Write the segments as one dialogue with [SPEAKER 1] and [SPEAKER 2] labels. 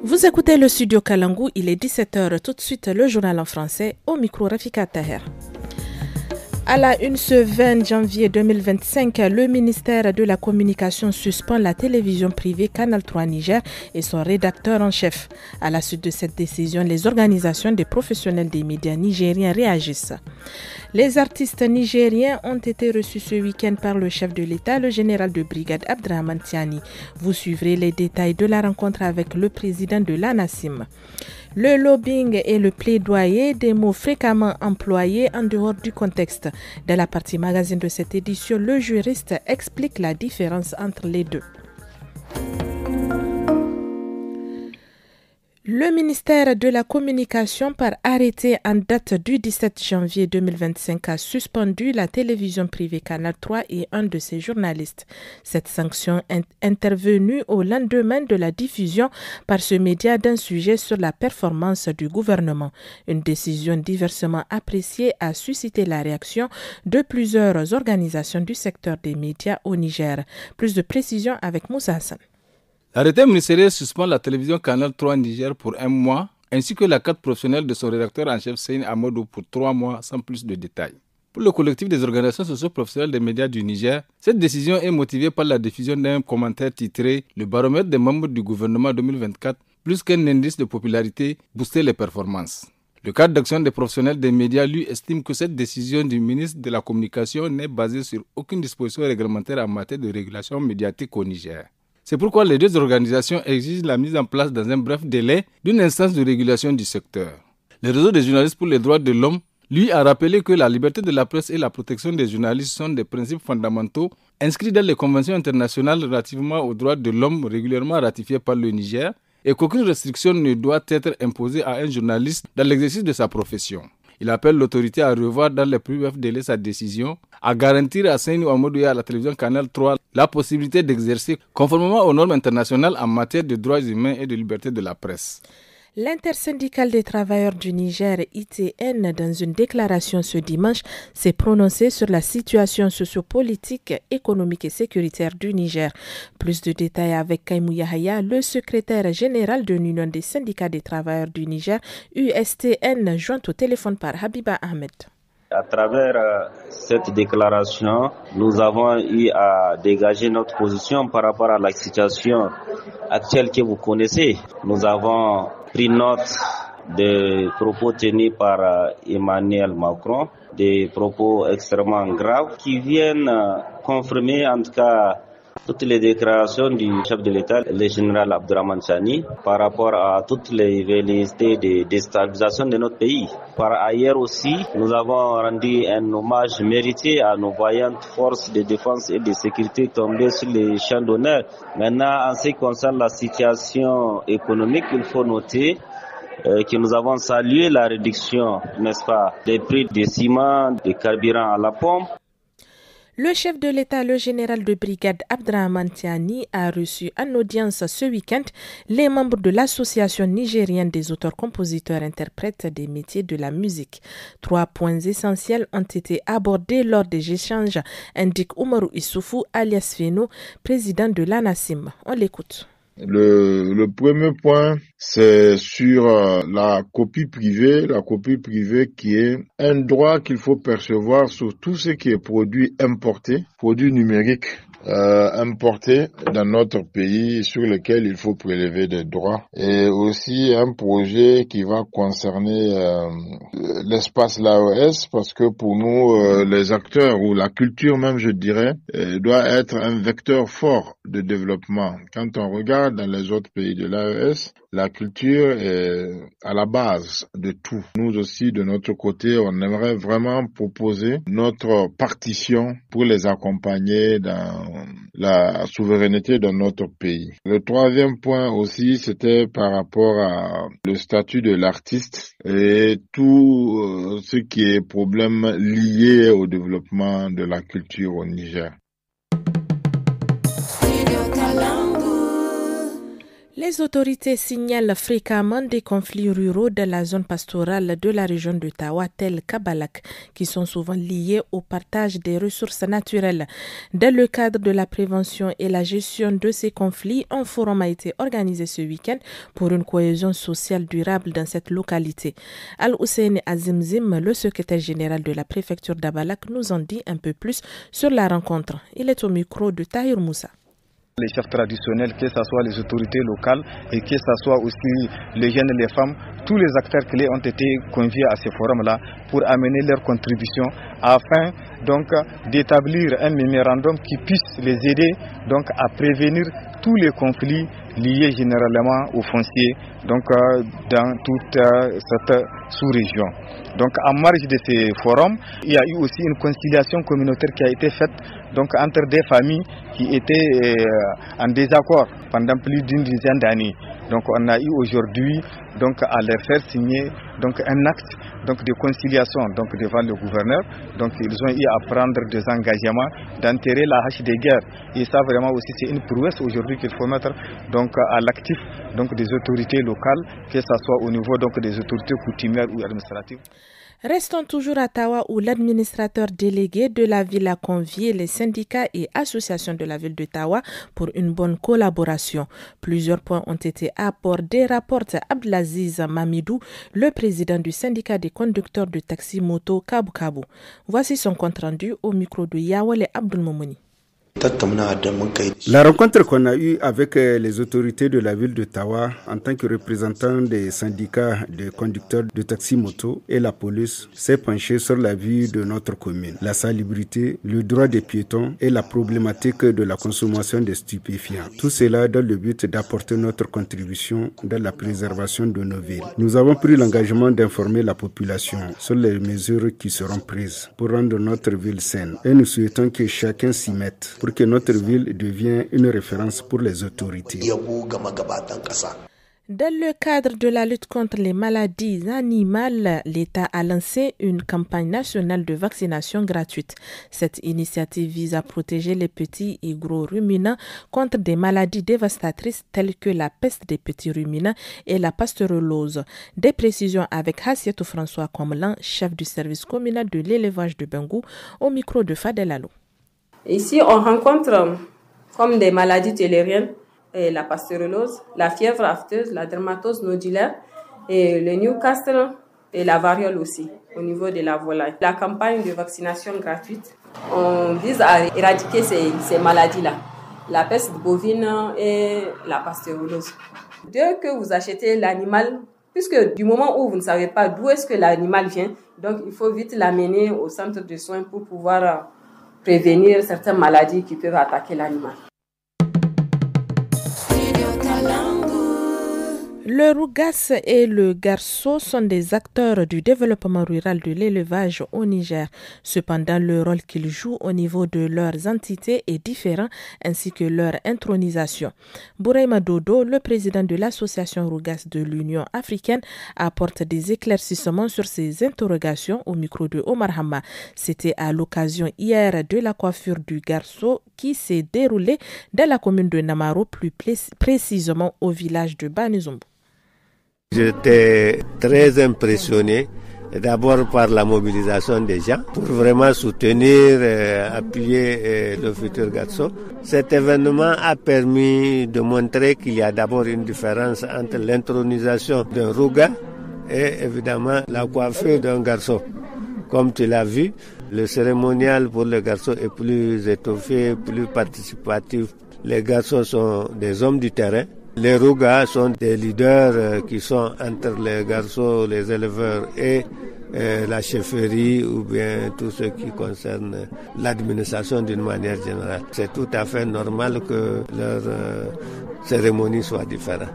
[SPEAKER 1] Vous écoutez le studio Kalangu, il est 17h, tout de suite le journal en français, au micro Rafika Taher. À la une ce 20 janvier 2025, le ministère de la Communication suspend la télévision privée Canal 3 Niger et son rédacteur en chef. À la suite de cette décision, les organisations des professionnels des médias nigériens réagissent. Les artistes nigériens ont été reçus ce week-end par le chef de l'État, le général de brigade Abdrahman Tiani. Vous suivrez les détails de la rencontre avec le président de l'ANASIM. Le lobbying et le plaidoyer, des mots fréquemment employés en dehors du contexte. Dans la partie magazine de cette édition, le juriste explique la différence entre les deux. Le ministère de la Communication, par arrêté en date du 17 janvier 2025, a suspendu la télévision privée Canal 3 et un de ses journalistes. Cette sanction est intervenue au lendemain de la diffusion par ce média d'un sujet sur la performance du gouvernement. Une décision diversement appréciée a suscité la réaction de plusieurs organisations du secteur des médias au Niger. Plus de précisions avec Moussa Hassan.
[SPEAKER 2] L'arrêté ministériel suspend la télévision Canal 3 Niger pour 1 mois, ainsi que la carte professionnelle de son rédacteur en chef Seyni Amadou pour 3 mois, sans plus de détails. Pour le collectif des organisations socio-professionnelles des médias du Niger, cette décision est motivée par la diffusion d'un commentaire titré « Le baromètre des membres du gouvernement 2024, plus qu'un indice de popularité, booster les performances ». Le cadre d'action des professionnels des médias, lui, estime que cette décision du ministre de la Communication n'est basée sur aucune disposition réglementaire en matière de régulation médiatique au Niger. C'est pourquoi les deux organisations exigent la mise en place dans un bref délai d'une instance de régulation du secteur. Le réseau des journalistes pour les droits de l'homme, lui, a rappelé que la liberté de la presse et la protection des journalistes sont des principes fondamentaux inscrits dans les conventions internationales relativement aux droits de l'homme régulièrement ratifiées par le Niger et qu'aucune restriction ne doit être imposée à un journaliste dans l'exercice de sa profession. Il appelle l'autorité à revoir dans les plus brefs délais sa décision, à garantir à Seyni Amadou et à la télévision Canal 3 la possibilité d'exercer conformément aux normes internationales en matière de droits humains et de liberté de la presse.
[SPEAKER 1] L'intersyndicale des travailleurs du Niger, ITN, dans une déclaration ce dimanche, s'est prononcée sur la situation sociopolitique, économique et sécuritaire du Niger. Plus de détails avec Kaimou Yahaya, le secrétaire général de l'Union des syndicats des travailleurs du Niger, USTN, joint au téléphone par Habiba Ahmed.
[SPEAKER 3] À travers cette déclaration, nous avons eu à dégager notre position par rapport à la situation actuelle que vous connaissez. Nous avons pris note des propos tenus par Emmanuel Macron, des propos extrêmement graves qui viennent confirmer en tout cas toutes les déclarations du chef de l'État, le général Abdrahman Tiani, par rapport à toutes les velléités de déstabilisation de notre pays. Par ailleurs aussi, nous avons rendu un hommage mérité à nos vaillantes forces de défense et de sécurité tombées sur les champs d'honneur. Maintenant, en ce qui concerne la situation économique, il faut noter que nous avons salué la réduction, n'est-ce pas, des prix des ciments, des carburants à la pompe.
[SPEAKER 1] Le chef de l'État, le général de brigade Abdrahman Tiani, a reçu en audience ce week-end les membres de l'Association nigérienne des auteurs-compositeurs-interprètes des métiers de la musique. 3 points essentiels ont été abordés lors des échanges, indique Oumarou Issoufou, alias Feno, président de l'ANASIM. On l'écoute.
[SPEAKER 4] Le premier point, c'est sur la copie privée qui est un droit qu'il faut percevoir sur tout ce qui est produit importé, produit numérique importés dans notre pays sur lesquels il faut prélever des droits, et aussi un projet qui va concerner l'espace LAOS, parce que pour nous les acteurs ou la culture même, je dirais, doit être un vecteur fort de développement. Quand on regarde dans les autres pays de l'AES, la culture est à la base de tout. Nous aussi, de notre côté, on aimerait vraiment proposer notre partition pour les accompagner dans la souveraineté de notre pays. Le troisième point aussi, c'était par rapport à le statut de l'artiste et tout ce qui est problème lié au développement de la culture au Niger.
[SPEAKER 1] Les autorités signalent fréquemment des conflits ruraux dans la zone pastorale de la région de Tawa, tels Kabalak, qui sont souvent liés au partage des ressources naturelles. Dans le cadre de la prévention et la gestion de ces conflits, un forum a été organisé ce week-end pour une cohésion sociale durable dans cette localité. Al-Hussein Azimzim, le secrétaire général de la préfecture d'Abalak, nous en dit un peu plus sur la rencontre. Il est au micro de Tahir Moussa.
[SPEAKER 5] Les chefs traditionnels, que ce soit les autorités locales et que ce soit aussi les jeunes et les femmes, tous les acteurs clés ont été conviés à ces forums-là pour amener leurs contributions afin donc d'établir un mémorandum qui puisse les aider donc à prévenir tous les conflits liés généralement au foncier donc dans toute cette sous-région. Donc en marge de ces forums, il y a eu aussi une conciliation communautaire qui a été faite donc entre des familles qui étaient en désaccord pendant plus d'une dizaine d'années. Donc on a eu aujourd'hui donc à leur faire signer donc un acte donc de conciliation donc devant le gouverneur. Donc ils ont eu à prendre des engagements d'enterrer la hache des guerres. Et ça vraiment aussi c'est une prouesse aujourd'hui qu'il faut mettre donc à l'actif donc des autorités locales, que ce soit au niveau donc des autorités coutumières ou administratives.
[SPEAKER 1] Restons toujours à Tawa où l'administrateur délégué de la ville a convié les syndicats et associations de la ville de Tawa pour une bonne collaboration. Plusieurs points ont été abordés, rapporte Abdelaziz Mamidou, le président du syndicat des conducteurs de taxi moto Kabu Kabu. Voici son compte rendu au micro de Yawale Abdulmomouni.
[SPEAKER 6] La rencontre qu'on a eue avec les autorités de la ville de Tawa en tant que représentants des syndicats de conducteurs de taxi-moto et la police s'est penchée sur la vie de notre commune, la salubrité, le droit des piétons et la problématique de la consommation des stupéfiants. Tout cela dans le but d'apporter notre contribution dans la préservation de nos villes. Nous avons pris l'engagement d'informer la population sur les mesures qui seront prises pour rendre notre ville saine et nous souhaitons que chacun s'y mette pour que notre ville devienne une référence pour les autorités.
[SPEAKER 1] Dans le cadre de la lutte contre les maladies animales, l'État a lancé une campagne nationale de vaccination gratuite. Cette initiative vise à protéger les petits et gros ruminants contre des maladies dévastatrices telles que la peste des petits ruminants et la pasteurellose. Des précisions avec Hassietou François Comlan, chef du service communal de l'élevage de Bengou, au micro de Fadel Allo.
[SPEAKER 7] Ici, on rencontre comme des maladies telluriennes, la pasteurellose, la fièvre afteuse, la dermatose nodulaire, et le Newcastle et la variole aussi, au niveau de la volaille. La campagne de vaccination gratuite, on vise à éradiquer ces maladies-là, la peste bovine et la pasteurellose. Dès que vous achetez l'animal, puisque du moment où vous ne savez pas d'où est-ce que l'animal vient, donc il faut vite l'amener au centre de soins pour pouvoir prévenir certaines maladies qui peuvent attaquer l'animal.
[SPEAKER 1] Le rougas et le garceau sont des acteurs du développement rural de l'élevage au Niger. Cependant, le rôle qu'ils jouent au niveau de leurs entités est différent ainsi que leur intronisation. Bouraïma Dodo, le président de l'association rougas de l'Union africaine, apporte des éclaircissements sur ces interrogations au micro de Omar Hamma. C'était à l'occasion hier de la coiffure du garceau qui s'est déroulée dans la commune de Namaro, plus précisément au village de Banizumbu.
[SPEAKER 8] J'étais très impressionné d'abord par la mobilisation des gens pour vraiment soutenir, appuyer le futur garçon. Cet événement a permis de montrer qu'il y a d'abord une différence entre l'intronisation d'un rouga et évidemment la coiffure d'un garçon. Comme tu l'as vu, le cérémonial pour le garçon est plus étoffé, plus participatif. Les garçons sont des hommes du terrain. Les rougas sont des leaders qui sont entre les garçons, les éleveurs et la chefferie ou bien tout ce qui concerne l'administration d'une manière générale. C'est tout à fait normal que leur cérémonie soit différente.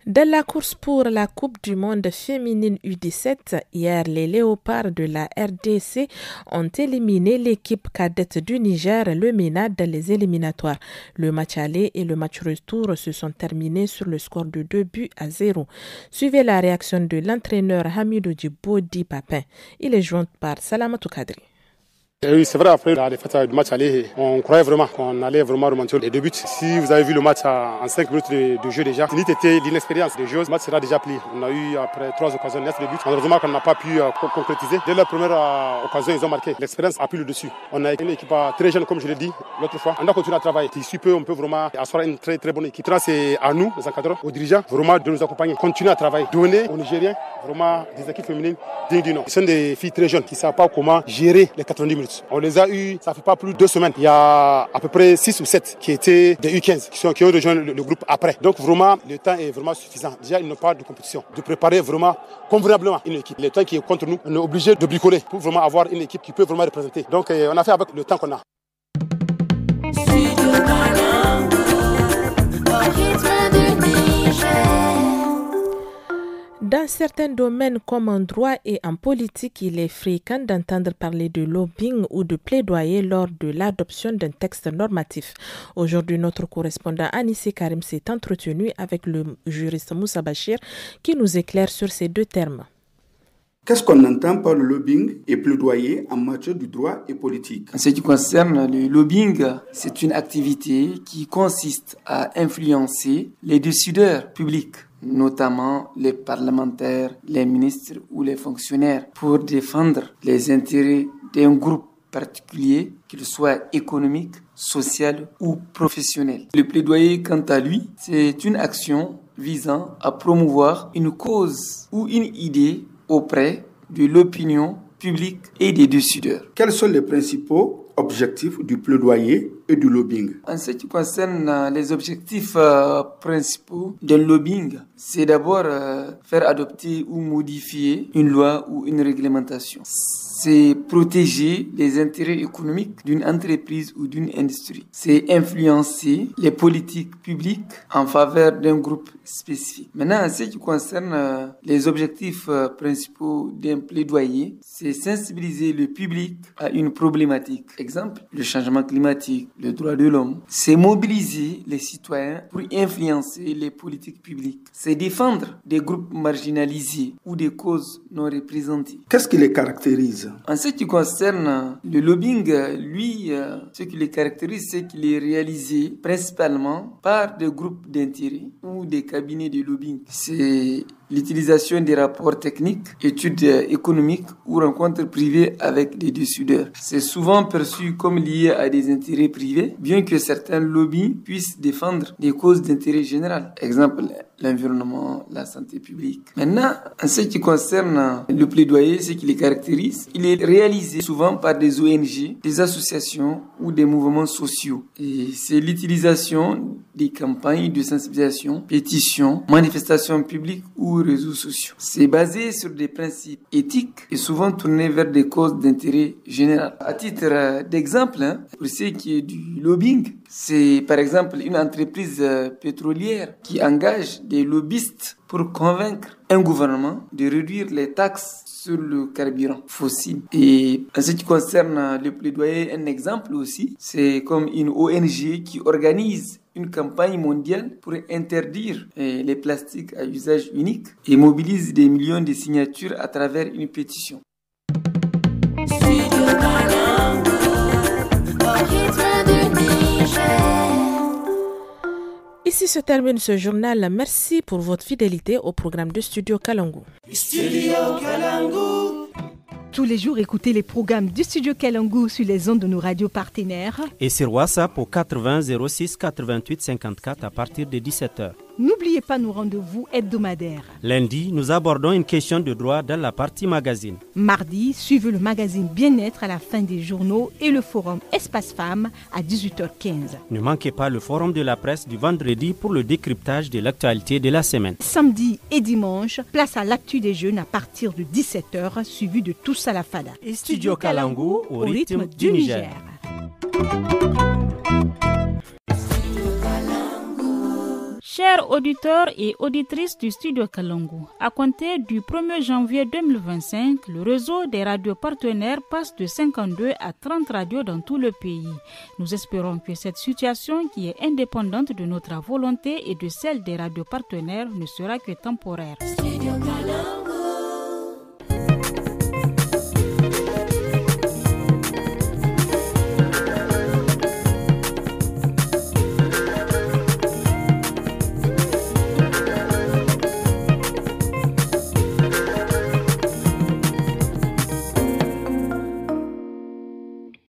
[SPEAKER 1] Dans la course pour la Coupe du monde féminine U17, hier, les léopards de la RDC ont éliminé l'équipe cadette du Niger, le MENA, dans les éliminatoires. Le match aller et le match retour se sont terminés sur le score de 2-0. Suivez la réaction de l'entraîneur Hamidou Djibodi Papin. Il est joint par Salamatou Kadri.
[SPEAKER 9] Et oui, c'est vrai, après la défaite du match aller, on croyait vraiment qu'on allait vraiment remonter les 2 buts. Si vous avez vu le match en 5 minutes de jeu déjà, limite était l'inexpérience des joueurs. Le match sera déjà plié. On a eu après 3 occasions net de buts. Malheureusement qu'on n'a pas pu concrétiser. Dès la première occasion, ils ont marqué. L'expérience a pris le dessus. On a une équipe très jeune, comme je l'ai dit l'autre fois. On doit continuer à travailler. D'ici peu, on peut vraiment asseoir une très très bonne équipe. C'est à nous, les encadreurs, aux dirigeants, vraiment de nous accompagner. Continuer à travailler. Donner aux Nigériens vraiment des équipes féminines dignes du nom. Ce sont des filles très jeunes qui ne savent pas comment gérer les 90 minutes. On les a eu, ça fait pas plus de 2 semaines. Il y a à peu près 6 ou 7 qui étaient des U15, qui ont rejoint le groupe après. Donc vraiment, le temps est vraiment suffisant. Déjà, ils n'ont pas de compétition. De préparer vraiment convenablement une équipe. Le temps qui est contre nous, on est obligé de bricoler pour vraiment avoir une équipe qui peut vraiment représenter. Donc on a fait avec le temps qu'on a.
[SPEAKER 1] Dans certains domaines comme en droit et en politique, il est fréquent d'entendre parler de lobbying ou de plaidoyer lors de l'adoption d'un texte normatif. Aujourd'hui, notre correspondant Anissé Karim s'est entretenu avec le juriste Moussa Bachir qui nous éclaire sur ces 2 termes.
[SPEAKER 6] Qu'est-ce qu'on entend par le lobbying et plaidoyer en matière du droit et politique?
[SPEAKER 10] En ce qui concerne le lobbying, c'est une activité qui consiste à influencer les décideurs publics, notamment les parlementaires, les ministres ou les fonctionnaires, pour défendre les intérêts d'un groupe particulier, qu'il soit économique, social ou professionnel. Le plaidoyer, quant à lui, c'est une action visant à promouvoir une cause ou une idée auprès de l'opinion publique et des décideurs.
[SPEAKER 6] Quels sont les principaux objectifs du plaidoyer et du lobbying?
[SPEAKER 10] En ce qui concerne les objectifs principaux d'un lobbying, c'est d'abord faire adopter ou modifier une loi ou une réglementation. C'est protéger les intérêts économiques d'une entreprise ou d'une industrie. C'est influencer les politiques publiques en faveur d'un groupe spécifique. Maintenant, en ce qui concerne les objectifs principaux d'un plaidoyer, c'est sensibiliser le public à une problématique. Exemple, le changement climatique, le droit de l'homme. C'est mobiliser les citoyens pour influencer les politiques publiques. C'est défendre des groupes marginalisés ou des causes non représentées.
[SPEAKER 6] Qu'est-ce qui les caractérise?
[SPEAKER 10] En ce qui concerne le lobbying, lui, ce qui le caractérise, c'est qu'il est réalisé principalement par des groupes d'intérêt ou des cabinets de lobbying. C'est l'utilisation des rapports techniques, études économiques ou rencontres privées avec des décideurs. C'est souvent perçu comme lié à des intérêts privés, bien que certains lobbies puissent défendre des causes d'intérêt général. Exemple, l'environnement, la santé publique. Maintenant, en ce qui concerne le plaidoyer, ce qui les caractérise, il est réalisé souvent par des ONG, des associations ou des mouvements sociaux. Et c'est l'utilisation des campagnes de sensibilisation, pétitions, manifestations publiques ou réseaux sociaux. C'est basé sur des principes éthiques et souvent tourné vers des causes d'intérêt général. À titre d'exemple, pour ce qui est du lobbying, c'est par exemple une entreprise pétrolière qui engage des lobbyistes pour convaincre un gouvernement de réduire les taxes sur le carburant fossile. Et en ce qui concerne le plaidoyer, un exemple aussi, c'est comme une ONG qui organise une campagne mondiale pour interdire les plastiques à usage unique et mobilise des millions de signatures à travers une pétition.
[SPEAKER 1] Ici se termine ce journal. Merci pour votre fidélité au programme de Studio Kalangu.
[SPEAKER 11] Tous les jours, écoutez les programmes du Studio Kalangu sur les ondes de nos radios partenaires.
[SPEAKER 12] Et sur WhatsApp au 80 06 88 54 à partir de 17h.
[SPEAKER 11] N'oubliez pas nos rendez-vous hebdomadaires.
[SPEAKER 12] Lundi, nous abordons une question de droit dans la partie magazine.
[SPEAKER 11] Mardi, suivez le magazine Bien-être à la fin des journaux et le forum Espace Femmes à 18h15.
[SPEAKER 12] Ne manquez pas le forum de la presse du vendredi pour le décryptage de l'actualité de la semaine.
[SPEAKER 11] Samedi et dimanche, place à l'actu des jeunes à partir de 17h, suivi de Tous à la Fada.
[SPEAKER 12] Et Studio Kalangu au rythme du Niger.
[SPEAKER 13] Chers auditeurs et auditrices du Studio Kalangu, à compter du 1er janvier 2025, le réseau des radios partenaires passe de 52 à 30 radios dans tout le pays. Nous espérons que cette situation, qui est indépendante de notre volonté et de celle des radios partenaires, ne sera que temporaire.